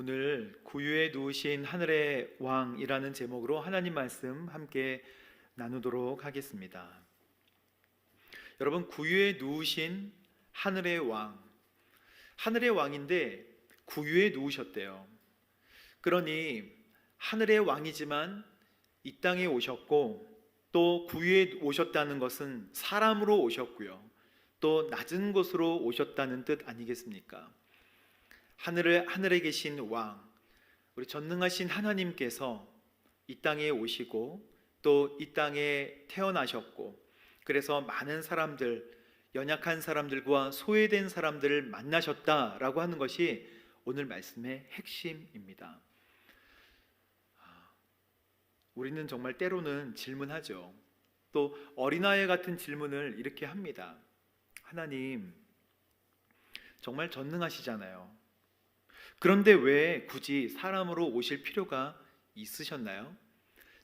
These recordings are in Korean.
오늘 구유에 누우신 하늘의 왕이라는 제목으로 하나님 말씀 함께 나누도록 하겠습니다. 여러분, 구유에 누우신 하늘의 왕, 하늘의 왕인데 구유에 누우셨대요. 그러니 하늘의 왕이지만 이 땅에 오셨고, 또 구유에 오셨다는 것은 사람으로 오셨고요, 또 낮은 곳으로 오셨다는 뜻 아니겠습니까? 하늘에 계신 왕, 우리 전능하신 하나님께서 이 땅에 오시고 또 이 땅에 태어나셨고, 그래서 많은 사람들, 연약한 사람들과 소외된 사람들을 만나셨다라고 하는 것이 오늘 말씀의 핵심입니다. 우리는 정말 때로는 질문하죠. 또 어린아이 같은 질문을 이렇게 합니다. 하나님, 정말 전능하시잖아요. 그런데 왜 굳이 사람으로 오실 필요가 있으셨나요?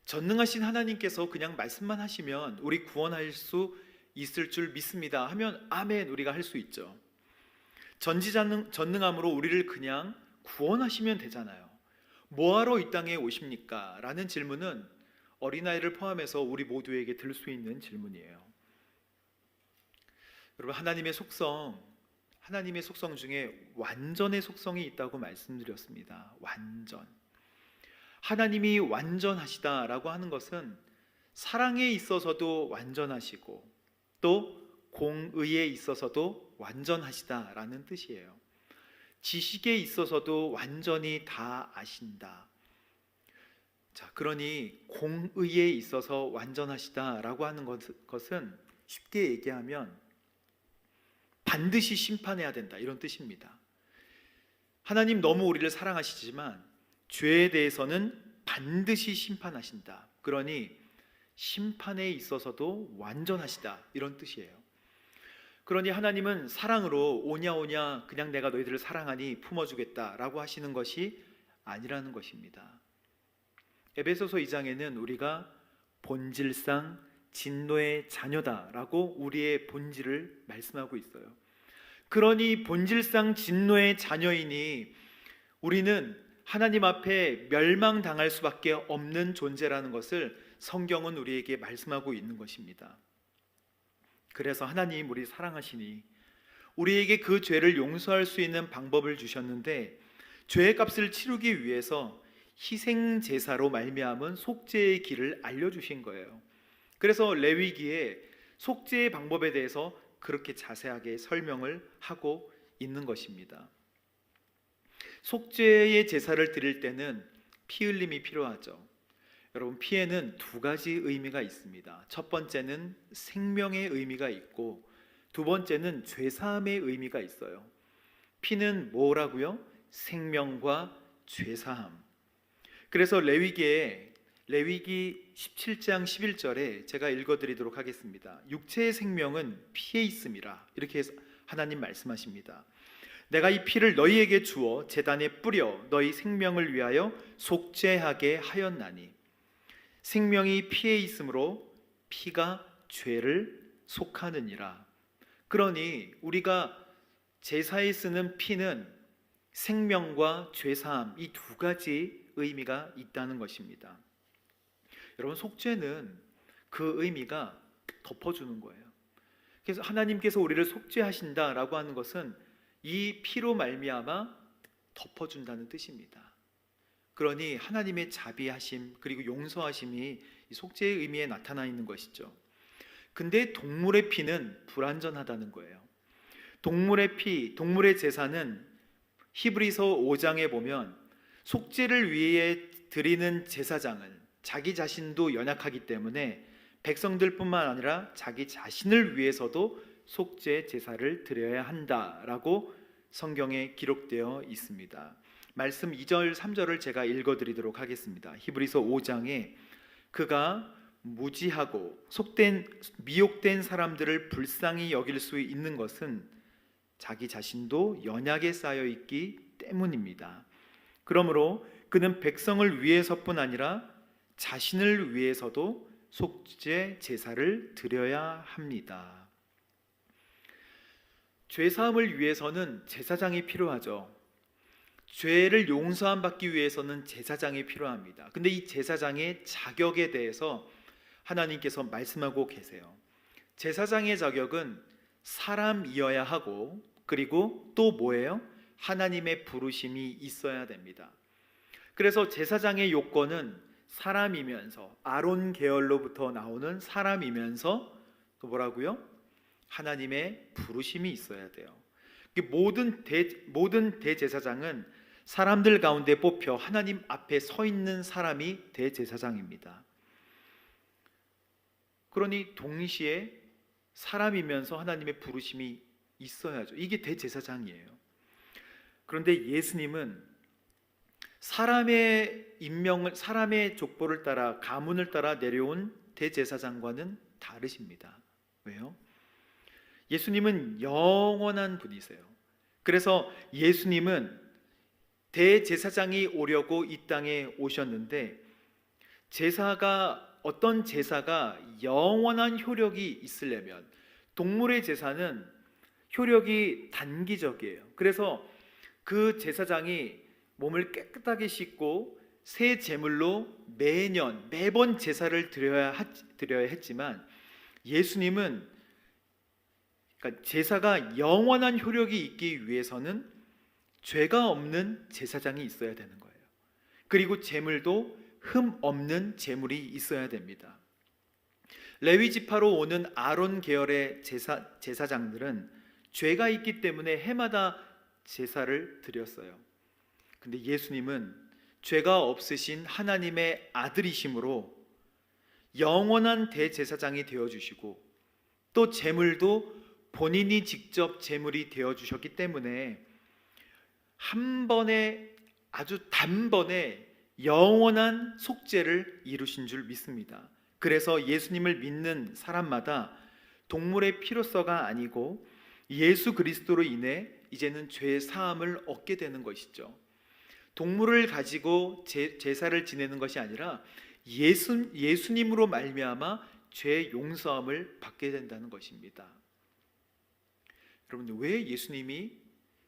전능하신 하나님께서 그냥 말씀만 하시면 우리 구원할 수 있을 줄 믿습니다 하면 아멘, 우리가 할 수 있죠. 전지전능함으로 우리를 그냥 구원하시면 되잖아요. 뭐하러 이 땅에 오십니까? 라는 질문은 어린아이를 포함해서 우리 모두에게 들 수 있는 질문이에요. 여러분, 하나님의 속성 중에 완전의 속성이 있다고 말씀드렸습니다. 완전. 하나님이 완전하시다라고 하는 것은 사랑에 있어서도 완전하시고 또 공의에 있어서도 완전하시다라는 뜻이에요. 지식에 있어서도 완전히 다 아신다. 자, 그러니 공의에 있어서 완전하시다라고 하는 것은 쉽게 얘기하면 반드시 심판해야 된다, 이런 뜻입니다. 하나님 너무 우리를 사랑하시지만 죄에 대해서는 반드시 심판하신다. 그러니 심판에 있어서도 완전하시다, 이런 뜻이에요. 그러니 하나님은 사랑으로 오냐 그냥 내가 너희들을 사랑하니 품어주겠다라고 하시는 것이 아니라는 것입니다. 에베소서 2장에는 우리가 본질상 진노의 자녀다라고 우리의 본질을 말씀하고 있어요. 그러니 본질상 진노의 자녀이니 우리는 하나님 앞에 멸망당할 수밖에 없는 존재라는 것을 성경은 우리에게 말씀하고 있는 것입니다. 그래서 하나님 우리 사랑하시니 우리에게 그 죄를 용서할 수 있는 방법을 주셨는데, 죄의 값을 치르기 위해서 희생 제사로 말미암은 속죄의 길을 알려주신 거예요. 그래서 레위기에 속죄의 방법에 대해서 그렇게 자세하게 설명을 하고 있는 것입니다. 속죄의 제사를 드릴 때는 피 흘림이 필요하죠. 여러분, 피에는 두 가지 의미가 있습니다. 첫 번째는 생명의 의미가 있고, 두 번째는 죄사함의 의미가 있어요. 피는 뭐라고요? 생명과 죄사함. 그래서 레위기 17장 11절에 제가 읽어드리도록 하겠습니다. 육체의 생명은 피에 있음이라, 이렇게 하나님 말씀하십니다. 내가 이 피를 너희에게 주어 제단에 뿌려 너희 생명을 위하여 속죄하게 하였나니, 생명이 피에 있으므로 피가 죄를 속하느니라. 그러니 우리가 제사에 쓰는 피는 생명과 죄사함, 이 두 가지 의미가 있다는 것입니다. 여러분, 속죄는 그 의미가 덮어주는 거예요. 그래서 하나님께서 우리를 속죄하신다라고 하는 것은 이 피로 말미암아 덮어준다는 뜻입니다. 그러니 하나님의 자비하심 그리고 용서하심이 이 속죄의 의미에 나타나 있는 것이죠. 근데 동물의 피는 불완전하다는 거예요. 동물의 피, 동물의 제사는 히브리서 5장에 보면 속죄를 위해 드리는 제사장은 자기 자신도 연약하기 때문에 백성들뿐만 아니라 자기 자신을 위해서도 속죄 제사를 드려야 한다라고 성경에 기록되어 있습니다. 말씀 2절 3절을 제가 읽어드리도록 하겠습니다. 히브리서 5장에 그가 무지하고 미혹된 사람들을 불쌍히 여길 수 있는 것은 자기 자신도 연약에 쌓여 있기 때문입니다. 그러므로 그는 백성을 위해서뿐 아니라 자신을 위해서도 속죄 제사를 드려야 합니다. 죄사함을 위해서는 제사장이 필요하죠. 죄를 용서함 받기 위해서는 제사장이 필요합니다. 근데 이 제사장의 자격에 대해서 하나님께서 말씀하고 계세요. 제사장의 자격은 사람이어야 하고, 그리고 또 뭐예요? 하나님의 부르심이 있어야 됩니다. 그래서 제사장의 요건은 사람이면서, 아론 계열로부터 나오는 사람이면서 또 뭐라고요? 하나님의 부르심이 있어야 돼요. 모든 대제사장은 사람들 가운데 뽑혀 하나님 앞에 서 있는 사람이 대제사장입니다. 그러니 동시에 사람이면서 하나님의 부르심이 있어야죠. 이게 대제사장이에요. 그런데 예수님은 사람의 임명을, 사람의 족보를 따라, 가문을 따라 내려온 대제사장과는 다르십니다. 왜요? 예수님은 영원한 분이세요. 그래서 예수님은 대제사장이 오려고 이 땅에 오셨는데, 어떤 제사가 영원한 효력이 있으려면, 동물의 제사는 효력이 단기적이에요. 그래서 그 제사장이 몸을 깨끗하게 씻고 새 제물로 매번 제사를 드려야 했지만, 예수님은, 그러니까 제사가 영원한 효력이 있기 위해서는 죄가 없는 제사장이 있어야 되는 거예요. 그리고 제물도 흠 없는 제물이 있어야 됩니다. 레위 지파로 오는 아론 계열의 제사장들은 죄가 있기 때문에 해마다 제사를 드렸어요. 근데 예수님은 죄가 없으신 하나님의 아들이심으로 영원한 대제사장이 되어주시고, 또 제물도 본인이 직접 제물이 되어주셨기 때문에 한 번에, 아주 단번에 영원한 속죄를 이루신 줄 믿습니다. 그래서 예수님을 믿는 사람마다 동물의 피로서가 아니고 예수 그리스도로 인해 이제는 죄 사함을 얻게 되는 것이죠. 동물을 가지고 제사를 지내는 것이 아니라 예수님으로 말미암아 죄 용서함을 받게 된다는 것입니다. 여러분, 왜 예수님이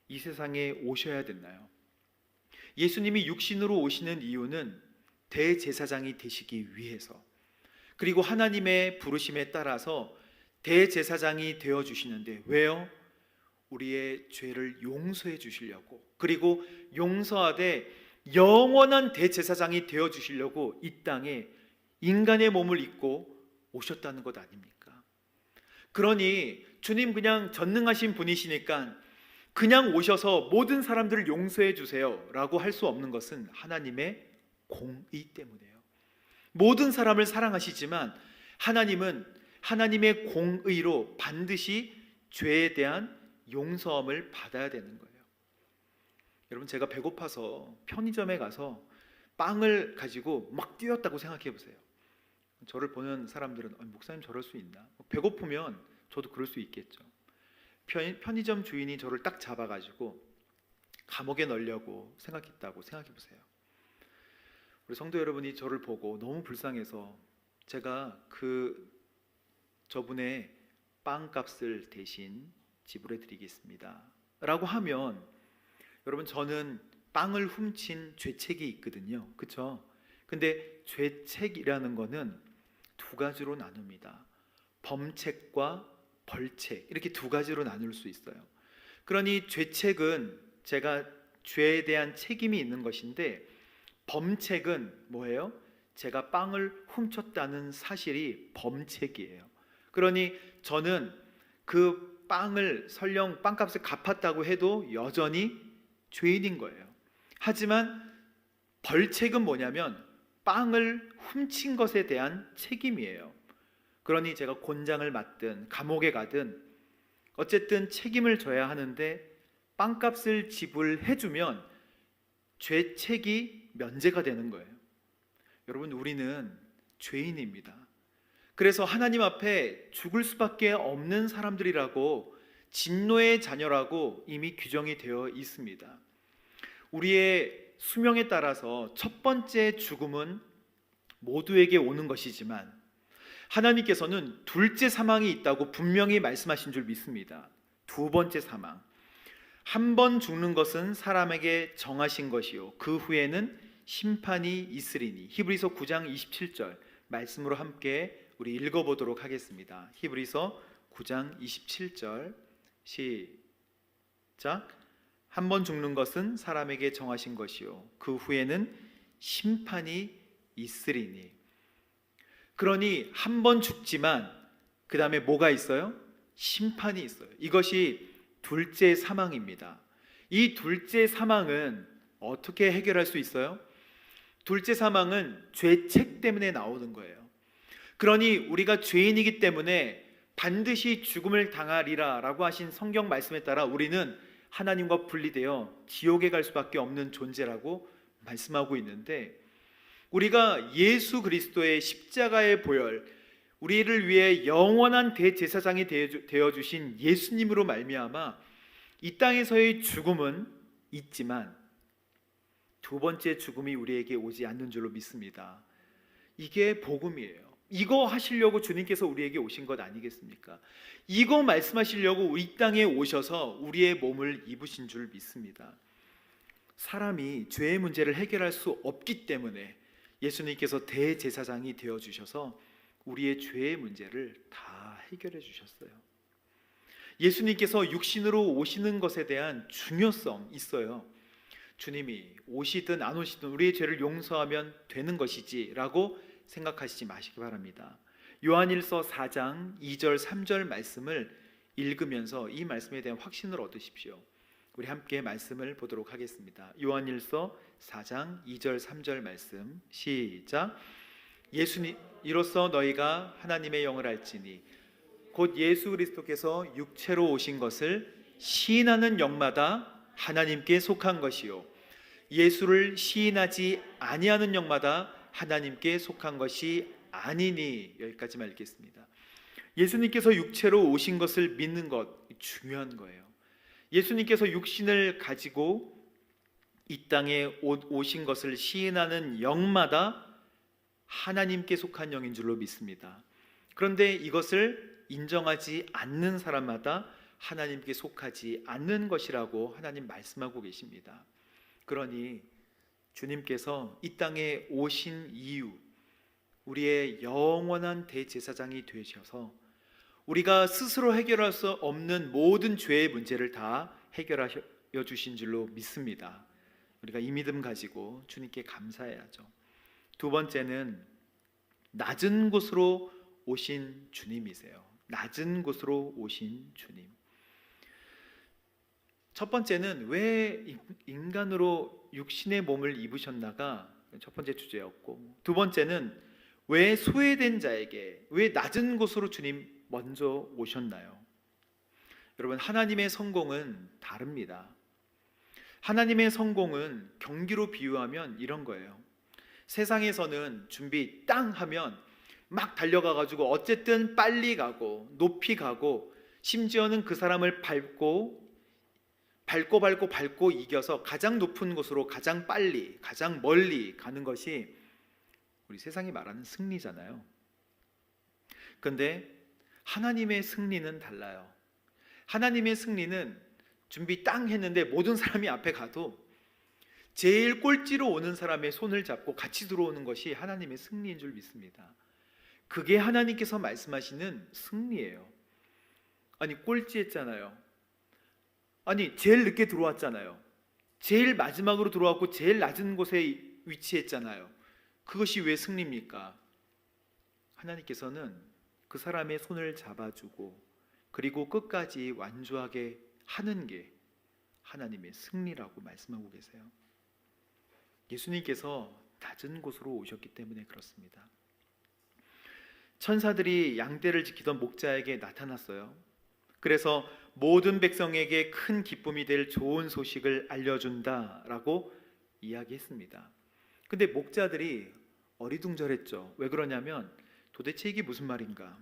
이 세상에 오셔야 됐나요? 예수님이 육신으로 오시는 이유는 대제사장이 되시기 위해서, 그리고 하나님의 부르심에 따라서 대제사장이 되어주시는데, 왜요? 우리의 죄를 용서해 주시려고, 그리고 용서하되 영원한 대제사장이 되어주시려고 이 땅에 인간의 몸을 입고 오셨다는 것 아닙니까? 그러니 주님 그냥 전능하신 분이시니까 그냥 오셔서 모든 사람들을 용서해 주세요 라고 할 수 없는 것은 하나님의 공의 때문이에요. 모든 사람을 사랑하시지만 하나님은 하나님의 공의로 반드시 죄에 대한 용서함을 받아야 되는 거예요. 여러분, 제가 배고파서 편의점에 가서 빵을 가지고 막 뛰었다고 생각해 보세요. 저를 보는 사람들은 목사님 저럴 수 있나? 배고프면 저도 그럴 수 있겠죠. 편의점 주인이 저를 딱 잡아가지고 감옥에 넣으려고 생각했다고 생각해 보세요. 우리 성도 여러분이 저를 보고 너무 불쌍해서 제가 저분의 빵값을 대신 지불해 드리겠습니다 라고 하면, 여러분, 저는 빵을 훔친 죄책이 있거든요. 그렇죠? 근데 죄책이라는 거는 두 가지로 나눕니다. 범책과 벌책, 이렇게 두 가지로 나눌 수 있어요. 그러니 죄책은 제가 죄에 대한 책임이 있는 것인데, 범책은 뭐예요? 제가 빵을 훔쳤다는 사실이 범책이에요. 그러니 저는 그 빵을 설령 빵값을 갚았다고 해도 여전히 죄인인 거예요. 하지만 벌책은 뭐냐면 빵을 훔친 것에 대한 책임이에요. 그러니 제가 곤장을 맞든 감옥에 가든 어쨌든 책임을 져야 하는데, 빵값을 지불해주면 죄책이 면제가 되는 거예요. 여러분, 우리는 죄인입니다. 그래서 하나님 앞에 죽을 수밖에 없는 사람들이라고, 진노의 자녀라고 이미 규정이 되어 있습니다. 우리의 수명에 따라서 첫 번째 죽음은 모두에게 오는 것이지만 하나님께서는 둘째 사망이 있다고 분명히 말씀하신 줄 믿습니다. 두 번째 사망, 한 번 죽는 것은 사람에게 정하신 것이요 그 후에는 심판이 있으리니. 히브리서 9장 27절 말씀으로 함께 우리 읽어보도록 하겠습니다. 히브리서 9장 27절 시작. 한 번 죽는 것은 사람에게 정하신 것이요 그 후에는 심판이 있으리니. 그러니 한 번 죽지만 그 다음에 뭐가 있어요? 심판이 있어요. 이것이 둘째 사망입니다. 이 둘째 사망은 어떻게 해결할 수 있어요? 둘째 사망은 죄책 때문에 나오는 거예요. 그러니 우리가 죄인이기 때문에 반드시 죽음을 당하리라 라고 하신 성경 말씀에 따라 우리는 하나님과 분리되어 지옥에 갈 수밖에 없는 존재라고 말씀하고 있는데, 우리가 예수 그리스도의 십자가의 보혈, 우리를 위해 영원한 대제사장이 되어주신 예수님으로 말미암아 이 땅에서의 죽음은 있지만 두 번째 죽음이 우리에게 오지 않는 줄로 믿습니다. 이게 복음이에요. 이거 하시려고 주님께서 우리에게 오신 것 아니겠습니까? 이거 말씀하시려고 이 땅에 오셔서 우리의 몸을 입으신 줄 믿습니다. 사람이 죄의 문제를 해결할 수 없기 때문에 예수님께서 대제사장이 되어주셔서 우리의 죄의 문제를 다 해결해 주셨어요. 예수님께서 육신으로 오시는 것에 대한 중요성 있어요. 주님이 오시든 안 오시든 우리의 죄를 용서하면 되는 것이지 라고 생각하시지 마시기 바랍니다. 요한일서 4장 2절 3절 말씀을 읽으면서 이 말씀에 대한 확신을 얻으십시오. 우리 함께 말씀을 보도록 하겠습니다. 요한일서 4장 2절 3절 말씀 시작. 예수님 이로써 너희가 하나님의 영을 알지니 곧 예수 그리스도께서 육체로 오신 것을 시인하는 영마다 하나님께 속한 것이요 예수를 시인하지 아니하는 영마다 하나님께 속한 것이 아니니. 여기까지만 읽겠습니다. 예수님께서 육체로 오신 것을 믿는 것 중요한 거예요. 예수님께서 육신을 가지고 이 땅에 오신 것을 시인하는 영마다 하나님께 속한 영인 줄로 믿습니다. 그런데 이것을 인정하지 않는 사람마다 하나님께 속하지 않는 것이라고 하나님 말씀하고 계십니다. 그러니 주님께서 이 땅에 오신 이유, 우리의 영원한 대제사장이 되셔서 우리가 스스로 해결할 수 없는 모든 죄의 문제를 다 해결하여 주신 줄로 믿습니다. 우리가 이 믿음 가지고 주님께 감사해야죠. 두 번째는 낮은 곳으로 오신 주님이세요. 낮은 곳으로 오신 주님. 첫 번째는 왜 인간으로 육신의 몸을 입으셨나가 첫 번째 주제였고, 두 번째는 왜 소외된 자에게, 왜 낮은 곳으로 주님 먼저 오셨나요? 여러분, 하나님의 성공은 다릅니다. 하나님의 성공은 경기로 비유하면 이런 거예요. 세상에서는 준비 땅 하면 막 달려가 가지고 어쨌든 빨리 가고 높이 가고 심지어는 그 사람을 밟고 이겨서 가장 높은 곳으로 가장 빨리 가장 멀리 가는 것이 우리 세상이 말하는 승리잖아요. 그런데 하나님의 승리는 달라요. 하나님의 승리는 준비 땅 했는데 모든 사람이 앞에 가도 제일 꼴찌로 오는 사람의 손을 잡고 같이 들어오는 것이 하나님의 승리인 줄 믿습니다. 그게 하나님께서 말씀하시는 승리예요. 아니, 꼴찌 했잖아요. 아니, 제일 늦게 들어왔잖아요. 제일 마지막으로 들어왔고 제일 낮은 곳에 위치했잖아요. 그것이 왜 승리입니까? 하나님께서는 그 사람의 손을 잡아주고 그리고 끝까지 완주하게 하는 게 하나님의 승리라고 말씀하고 계세요. 예수님께서 낮은 곳으로 오셨기 때문에 그렇습니다. 천사들이 양떼를 지키던 목자에게 나타났어요. 그래서 모든 백성에게 큰 기쁨이 될 좋은 소식을 알려준다라고 이야기했습니다. 근데 목자들이 어리둥절했죠. 왜 그러냐면 도대체 이게 무슨 말인가?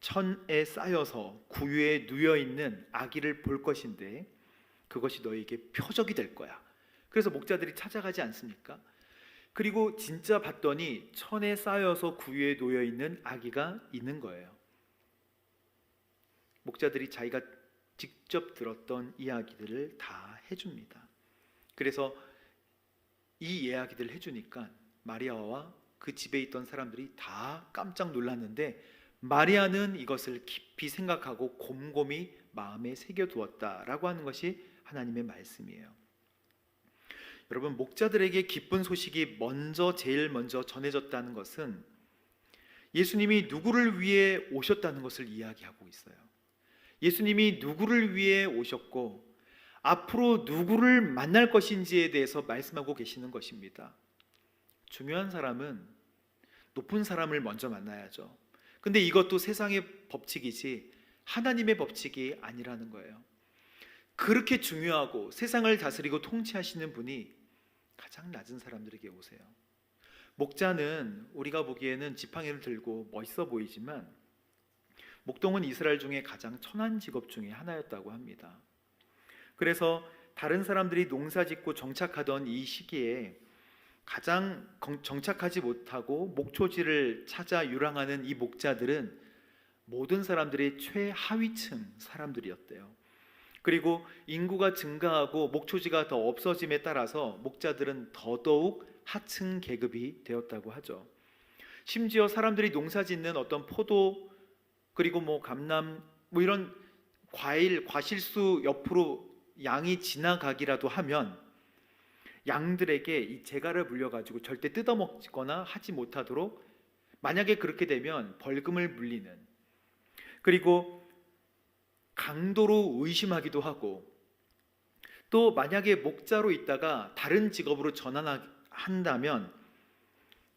천에 쌓여서 구유에 누여있는 아기를 볼 것인데 그것이 너에게 표적이 될 거야. 그래서 목자들이 찾아가지 않습니까? 그리고 진짜 봤더니 천에 쌓여서 구유에 놓여있는 아기가 있는 거예요. 목자들이 자기가 직접 들었던 이야기들을 다 해줍니다. 그래서 이 이야기들을 해주니까 마리아와 그 집에 있던 사람들이 다 깜짝 놀랐는데, 마리아는 이것을 깊이 생각하고 곰곰이 마음에 새겨두었다라고 하는 것이 하나님의 말씀이에요. 여러분, 목자들에게 기쁜 소식이 제일 먼저 전해졌다는 것은 예수님이 누구를 위해 오셨다는 것을 이야기하고 있어요. 예수님이 누구를 위해 오셨고 앞으로 누구를 만날 것인지에 대해서 말씀하고 계시는 것입니다. 중요한 사람은 높은 사람을 먼저 만나야죠. 근데 이것도 세상의 법칙이지 하나님의 법칙이 아니라는 거예요. 그렇게 중요하고 세상을 다스리고 통치하시는 분이 가장 낮은 사람들에게 오세요. 목자는 우리가 보기에는 지팡이를 들고 멋있어 보이지만 목동은 이스라엘 중에 가장 천한 직업 중에 하나였다고 합니다. 그래서 다른 사람들이 농사짓고 정착하던 이 시기에 가장 정착하지 못하고 목초지를 찾아 유랑하는 이 목자들은 모든 사람들이 최하위층 사람들이었대요. 그리고 인구가 증가하고 목초지가 더 없어짐에 따라서 목자들은 더더욱 하층 계급이 되었다고 하죠. 심지어 사람들이 농사짓는 어떤 포도 그리고 감남 이런 과일, 과실수 옆으로 양이 지나가기라도 하면 양들에게 이 재갈을 물려가지고 절대 뜯어먹거나 하지 못하도록, 만약에 그렇게 되면 벌금을 물리는, 그리고 강도로 의심하기도 하고, 또 만약에 목자로 있다가 다른 직업으로 전환한다면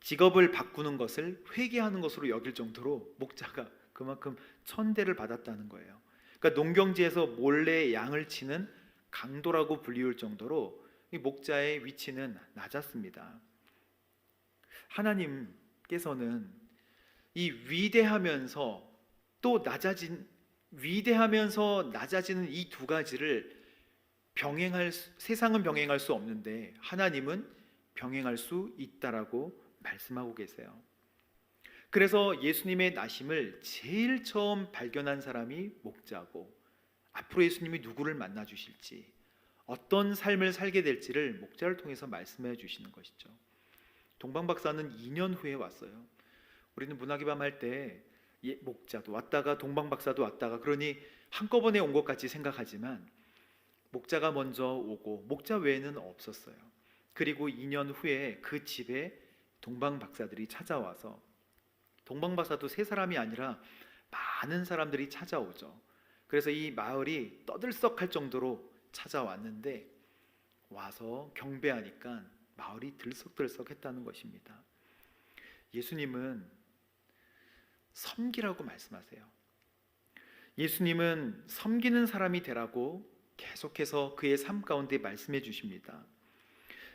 직업을 바꾸는 것을 회개하는 것으로 여길 정도로 목자가 그만큼 천대를 받았다는 거예요. 그러니까 농경지에서 몰래 양을 치는 강도라고 불리울 정도로 이 목자의 위치는 낮았습니다. 하나님께서는 이 위대하면서 낮아지는 이 두 가지를 세상은 병행할 수 없는데 하나님은 병행할 수 있다라고 말씀하고 계세요. 그래서 예수님의 나심을 제일 처음 발견한 사람이 목자고, 앞으로 예수님이 누구를 만나 주실지, 어떤 삶을 살게 될지를 목자를 통해서 말씀해 주시는 것이죠. 동방 박사는 2년 후에 왔어요. 우리는 문화기밤 할 때 목자도 왔다가 동방 박사도 왔다가 그러니 한꺼번에 온 것 같이 생각하지만 목자가 먼저 오고 목자 외에는 없었어요. 그리고 2년 후에 그 집에 동방 박사들이 찾아와서, 동방 박사도 세 사람이 아니라 많은 사람들이 찾아오죠. 그래서 이 마을이 떠들썩할 정도로 찾아왔는데, 와서 경배하니까 마을이 들썩들썩했다는 것입니다. 예수님은 섬기라고 말씀하세요. 예수님은 섬기는 사람이 되라고 계속해서 그의 삶 가운데 말씀해 주십니다.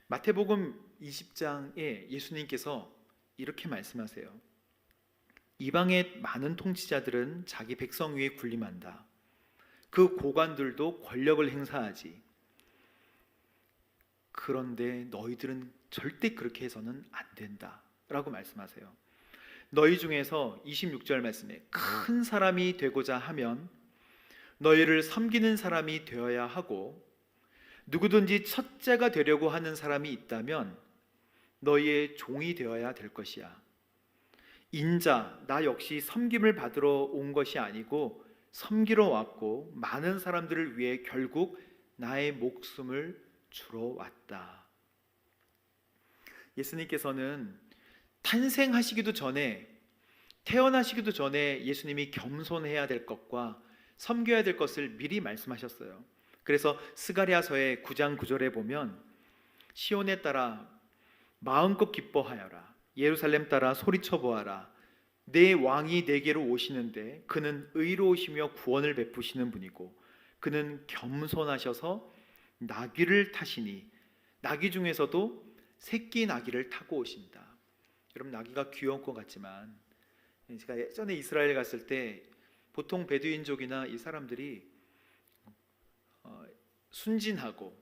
마태복음 20장에 예수님께서 이렇게 말씀하세요. 이방의 많은 통치자들은 자기 백성 위에 군림한다. 그 고관들도 권력을 행사하지. 그런데 너희들은 절대 그렇게 해서는 안 된다 라고 말씀하세요. 너희 중에서 26절 말씀에 큰 사람이 되고자 하면 너희를 섬기는 사람이 되어야 하고, 누구든지 첫째가 되려고 하는 사람이 있다면 너희의 종이 되어야 될 것이야. 인자, 나 역시 섬김을 받으러 온 것이 아니고 섬기러 왔고 많은 사람들을 위해 결국 나의 목숨을 주러 왔다. 예수님께서는 탄생하시기도 전에, 태어나시기도 전에 예수님이 겸손해야 될 것과 섬겨야 될 것을 미리 말씀하셨어요. 그래서 스가랴서의 9장 9절에 보면 시온에 따라 마음껏 기뻐하여라, 예루살렘 따라 소리쳐 보아라. 내 왕이 내게로 오시는데 그는 의로우시며 구원을 베푸시는 분이고 그는 겸손하셔서 나귀를 타시니 나귀 중에서도 새끼 나귀를 타고 오신다. 여러분, 나귀가 귀여운 것 같지만 제가 예전에 이스라엘 갔을 때 보통 베두인족이나 이 사람들이 순진하고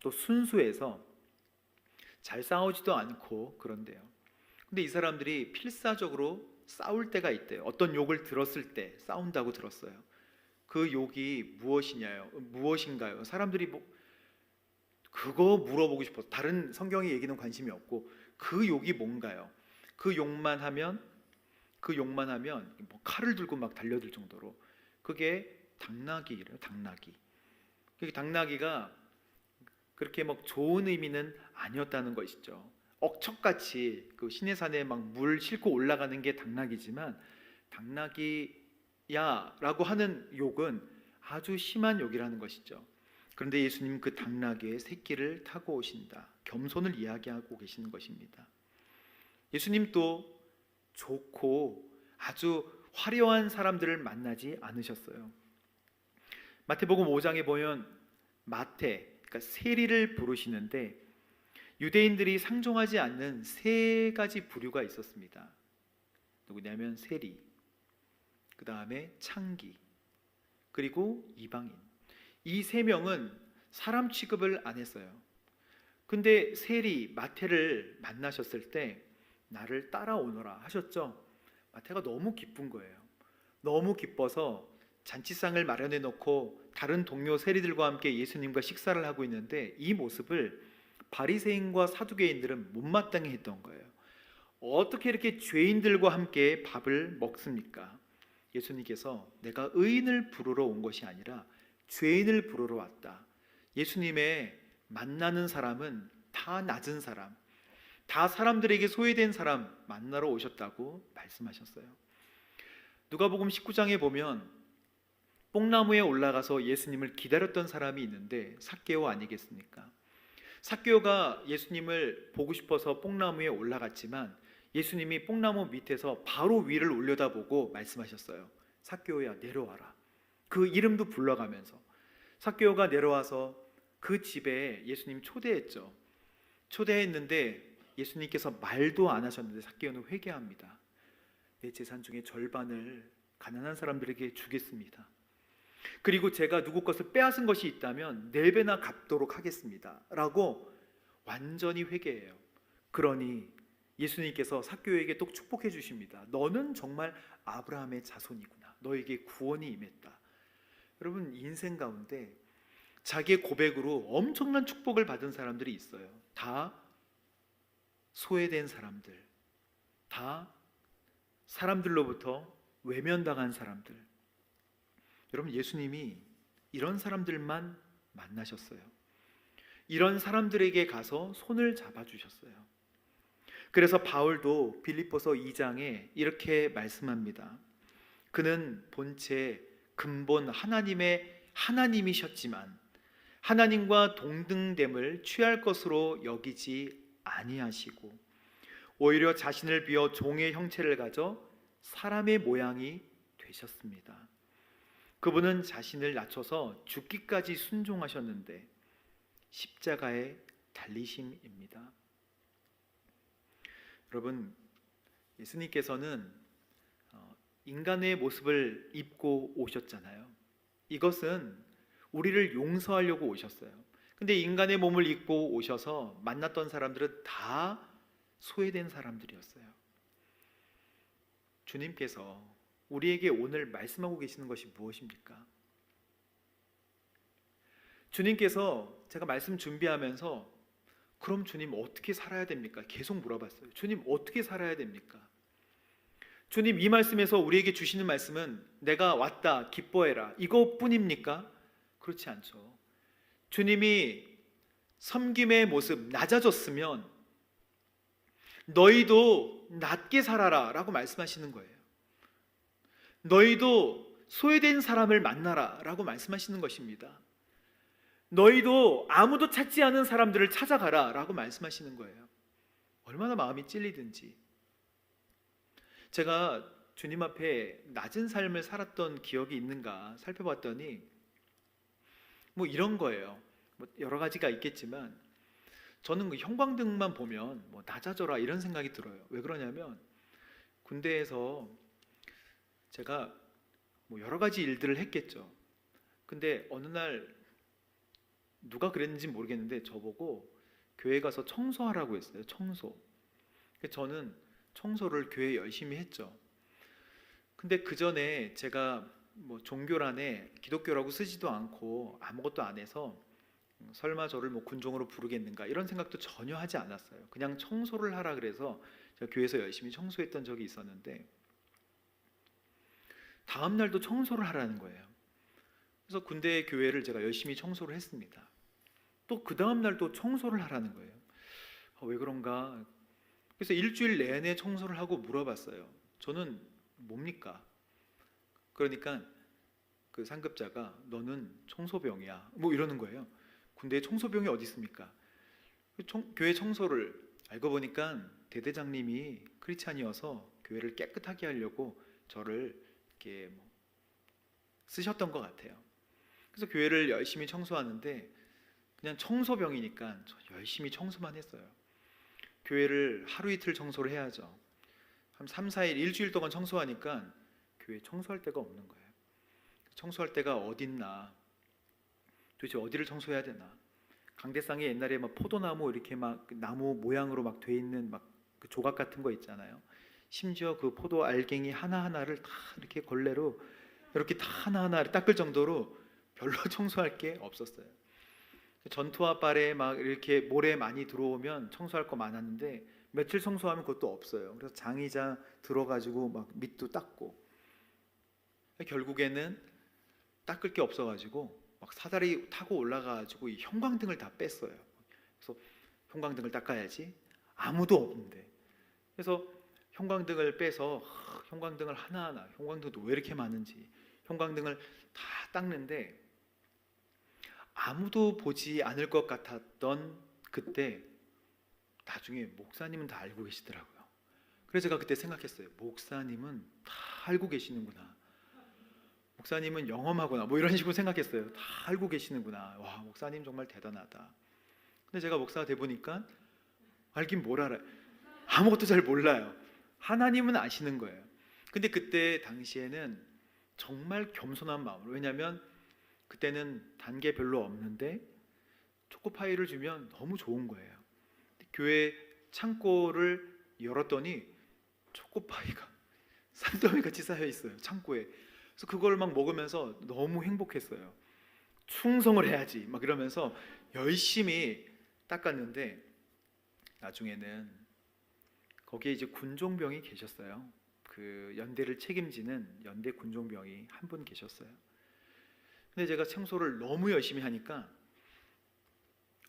또 순수해서 잘 싸우지도 않고 그런데요. 근데 이 사람들이 필사적으로 싸울 때가 있대요. 어떤 욕을 들었을 때 싸운다고 들었어요. 그 욕이 무엇인가요? 사람들이 그거 물어보고 싶어서 다른 성경의 얘기는 관심이 없고 그 욕이 뭔가요? 그 욕만 하면 뭐 칼을 들고 막 달려들 정도로 그게 당나귀래요. 당나귀. 그게 당나귀가 그렇게 막 좋은 의미는 아니었다는 것이죠. 억척같이 그 시내산에 막 물 싣고 올라가는 게 당나귀지만 당나귀야라고 하는 욕은 아주 심한 욕이라는 것이죠. 그런데 예수님 그 당나귀의 새끼를 타고 오신다. 겸손을 이야기하고 계시는 것입니다. 예수님도 좋고 아주 화려한 사람들을 만나지 않으셨어요. 마태복음 5장에 보면 그러니까 세리를 부르시는데 유대인들이 상종하지 않는 세 가지 부류가 있었습니다. 누구냐면 세리, 그 다음에 창기, 그리고 이방인. 이 세 명은 사람 취급을 안 했어요. 근데 세리 마태를 만나셨을 때 나를 따라오너라 하셨죠. 마태가 너무 기쁜 거예요. 너무 기뻐서 잔치상을 마련해 놓고 다른 동료 세리들과 함께 예수님과 식사를 하고 있는데 이 모습을 바리새인과 사두개인들은 못마땅해 했던 거예요. 어떻게 이렇게 죄인들과 함께 밥을 먹습니까? 예수님께서 내가 의인을 부르러 온 것이 아니라 죄인을 부르러 왔다. 예수님의 만나는 사람은 다 낮은 사람, 다 사람들에게 소외된 사람 만나러 오셨다고 말씀하셨어요. 누가복음 19장에 보면 뽕나무에 올라가서 예수님을 기다렸던 사람이 있는데 삭개오 아니겠습니까? 삭개오가 예수님을 보고 싶어서 뽕나무에 올라갔지만 예수님이 뽕나무 밑에서 바로 위를 올려다보고 말씀하셨어요. 삭개오야 내려와라. 그 이름도 불러가면서 삭개오가 내려와서 그 집에 예수님 초대했죠. 초대했는데 예수님께서 말도 안 하셨는데 삭개오는 회개합니다. 내 재산 중에 절반을 가난한 사람들에게 주겠습니다. 그리고 제가 누구 것을 빼앗은 것이 있다면 4배나 갚도록 하겠습니다 라고 완전히 회개해요. 그러니 예수님께서 삭개오에게 또 축복해 주십니다. 너는 정말 아브라함의 자손이구나. 너에게 구원이 임했다. 여러분 인생 가운데 자기의 고백으로 엄청난 축복을 받은 사람들이 있어요. 다 소외된 사람들, 다 사람들로부터 외면당한 사람들. 여러분 예수님이 이런 사람들만 만나셨어요. 이런 사람들에게 가서 손을 잡아주셨어요. 그래서 바울도 빌립보서 2장에 이렇게 말씀합니다. 그는 본체 근본 하나님이셨지만 하나님과 동등됨을 취할 것으로 여기지 아니하시고 오히려 자신을 비워 종의 형체를 가져 사람의 모양이 되셨습니다. 그분은 자신을 낮춰서 죽기까지 순종하셨는데 십자가에 달리심입니다. 여러분 예수님께서는 인간의 모습을 입고 오셨잖아요. 이것은 우리를 용서하려고 오셨어요. 근데 인간의 몸을 입고 오셔서 만났던 사람들은 다 소외된 사람들이었어요. 주님께서 우리에게 오늘 말씀하고 계시는 것이 무엇입니까? 주님께서 제가 말씀 준비하면서 그럼 주님 어떻게 살아야 됩니까? 계속 물어봤어요. 주님 어떻게 살아야 됩니까? 주님 이 말씀에서 우리에게 주시는 말씀은 내가 왔다 기뻐해라 이것뿐입니까? 그렇지 않죠. 주님이 섬김의 모습 낮아졌으면 너희도 낮게 살아라 라고 말씀하시는 거예요. 너희도 소외된 사람을 만나라 라고 말씀하시는 것입니다. 너희도 아무도 찾지 않은 사람들을 찾아가라 라고 말씀하시는 거예요. 얼마나 마음이 찔리든지. 제가 주님 앞에 낮은 삶을 살았던 기억이 있는가 살펴봤더니 뭐 이런 거예요. 뭐 여러 가지가 있겠지만 저는 그 형광등만 보면 뭐 낮아져라 이런 생각이 들어요. 왜 그러냐면 군대에서 제가 뭐 여러 가지 일들을 했겠죠. 근데 어느 날 누가 그랬는지 모르겠는데 저보고 교회 가서 청소하라고 했어요. 청소. 저는 청소를 교회에 열심히 했죠. 근데 그 전에 제가 뭐 종교란에 기독교라고 쓰지도 않고 아무것도 안 해서 설마 저를 뭐 군종으로 부르겠는가 이런 생각도 전혀 하지 않았어요. 그냥 청소를 하라 그래서 제가 교회에서 열심히 청소했던 적이 있었는데 다음 날도 청소를 하라는 거예요. 그래서 군대 교회를 제가 열심히 청소를 했습니다. 또 그 다음 날도 청소를 하라는 거예요. 왜 그런가? 그래서 일주일 내내 청소를 하고 물어봤어요. 저는 뭡니까? 그러니까 그 상급자가 너는 청소병이야 뭐 이러는 거예요. 군대에 청소병이 어디 있습니까? 교회 청소를 알고 보니까 대대장님이 크리스찬이어서 교회를 깨끗하게 하려고 저를 이렇게 뭐 쓰셨던 것 같아요. 그래서 교회를 열심히 청소하는데 그냥 청소병이니까 열심히 청소만 했어요. 교회를 하루 이틀 청소를 해야죠. 한 3, 4일, 일주일 동안 청소하니까 교회 청소할 데가 없는 거예요. 청소할 데가 어딨나? 도대체 어디를 청소해야 되나? 강대상에 옛날에 막 포도나무 이렇게 막 나무 모양으로 막 돼 있는 막 그 조각 같은 거 있잖아요. 심지어 그 포도 알갱이 하나하나를 다 이렇게 걸레로 이렇게 다 하나하나 닦을 정도로 별로 청소할 게 없었어요. 전투화 발에 막 이렇게 모래 많이 들어오면 청소할 거 많았는데 며칠 청소하면 그것도 없어요. 그래서 장의자 들어가지고 막 밑도 닦고 결국에는 닦을 게 없어가지고 막 사다리 타고 올라가가지고 이 형광등을 다 뺐어요. 그래서 형광등을 닦아야지 아무도 없는데 그래서 형광등을 빼서 형광등을 하나하나 형광등도 왜 이렇게 많은지 형광등을 다 닦는데 아무도 보지 않을 것 같았던 그때 나중에 목사님은 다 알고 계시더라고요. 그래서 제가 그때 생각했어요. 목사님은 다 알고 계시는구나. 목사님은 영험하구나. 뭐 이런 식으로 생각했어요. 다 알고 계시는구나. 와, 목사님 정말 대단하다. 근데 제가 목사가 돼 보니까 알긴 뭘 알아요. 아무것도 잘 몰라요. 하나님은 아시는 거예요. 근데 그때 당시에는 정말 겸손한 마음으로, 왜냐하면 그때는 단계 별로 없는데 초코파이를 주면 너무 좋은 거예요. 교회 창고를 열었더니 초코파이가 산더미 같이 쌓여 있어요. 창고에. 그래서 그걸 막 먹으면서 너무 행복했어요. 충성을 해야지 막 이러면서 열심히 닦았는데 나중에는 거기에 이제 군종병이 계셨어요. 그 연대를 책임지는 연대 군종병이 한 분 계셨어요. 근데 제가 청소를 너무 열심히 하니까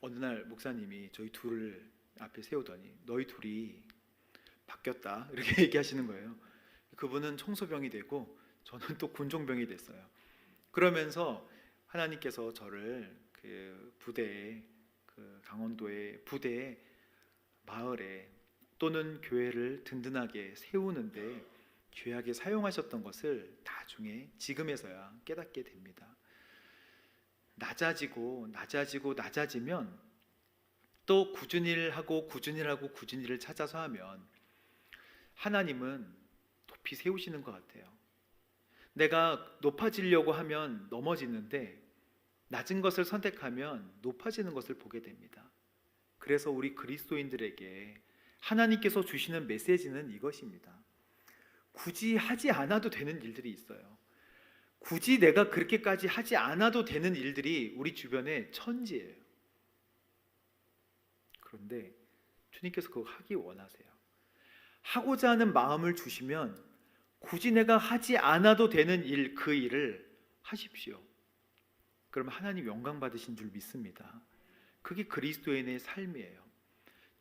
어느 날 목사님이 저희 둘을 앞에 세우더니 너희 둘이 바뀌었다 이렇게 얘기하시는 거예요. 그분은 청소병이 되고 저는 또 군종병이 됐어요. 그러면서 하나님께서 저를 그 부대에, 그 강원도의 부대에, 마을에 또는 교회를 든든하게 세우는데 귀하게 사용하셨던 것을 나중에 지금에서야 깨닫게 됩니다. 낮아지면 또 굳은 일을 하고 찾아서 하면 하나님은 높이 세우시는 것 같아요. 내가 높아지려고 하면 넘어지는데 낮은 것을 선택하면 높아지는 것을 보게 됩니다. 그래서 우리 그리스도인들에게 하나님께서 주시는 메시지는 이것입니다. 굳이 하지 않아도 되는 일들이 있어요. 굳이 내가 그렇게까지 하지 않아도 되는 일들이 우리 주변에 천지예요. 그런데 주님께서 그거 하기 원하세요. 하고자 하는 마음을 주시면 굳이 내가 하지 않아도 되는 일, 그 일을 하십시오. 그러면 하나님 영광 받으신 줄 믿습니다. 그게 그리스도인의 삶이에요.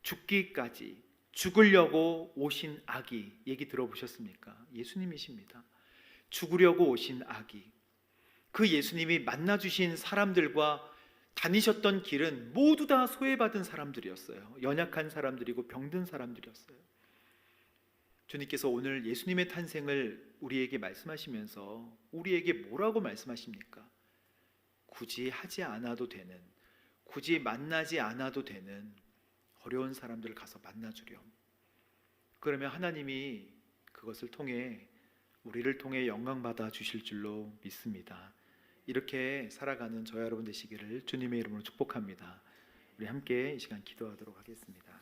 죽기까지 죽으려고 오신 아기 얘기 들어보셨습니까? 예수님이십니다. 죽으려고 오신 아기. 그 예수님이 만나주신 사람들과 다니셨던 길은 모두 다 소외받은 사람들이었어요. 연약한 사람들이고 병든 사람들이었어요. 주님께서 오늘 예수님의 탄생을 우리에게 말씀하시면서 우리에게 뭐라고 말씀하십니까? 굳이 하지 않아도 되는, 굳이 만나지 않아도 되는 어려운 사람들을 가서 만나주렴. 그러면 하나님이 그것을 통해 우리를 통해 영광받아 주실 줄로 믿습니다. 이렇게 살아가는 저와 여러분 되시기를 주님의 이름으로 축복합니다. 우리 함께 이 시간 기도하도록 하겠습니다.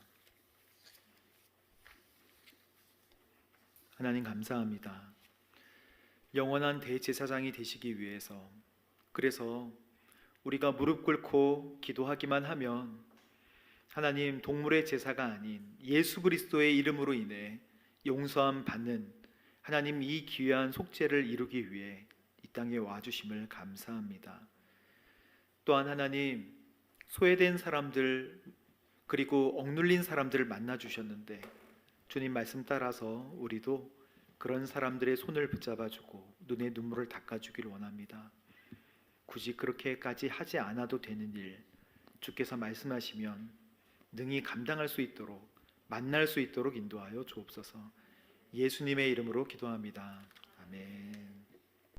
하나님 감사합니다. 영원한 대제사장이 되시기 위해서, 그래서 우리가 무릎 꿇고 기도하기만 하면 하나님 동물의 제사가 아닌 예수 그리스도의 이름으로 인해 용서함 받는 하나님 이 귀한 속죄를 이루기 위해 이 땅에 와주심을 감사합니다. 또한 하나님 소외된 사람들 그리고 억눌린 사람들을 만나 주셨는데 주님 말씀 따라서 우리도 그런 사람들의 손을 붙잡아주고 눈의 눈물을 닦아주기를 원합니다. 굳이 그렇게까지 하지 않아도 되는 일 주께서 말씀하시면 능히 감당할 수 있도록 만날 수 있도록 인도하여 주옵소서. 예수님의 이름으로 기도합니다. 아멘.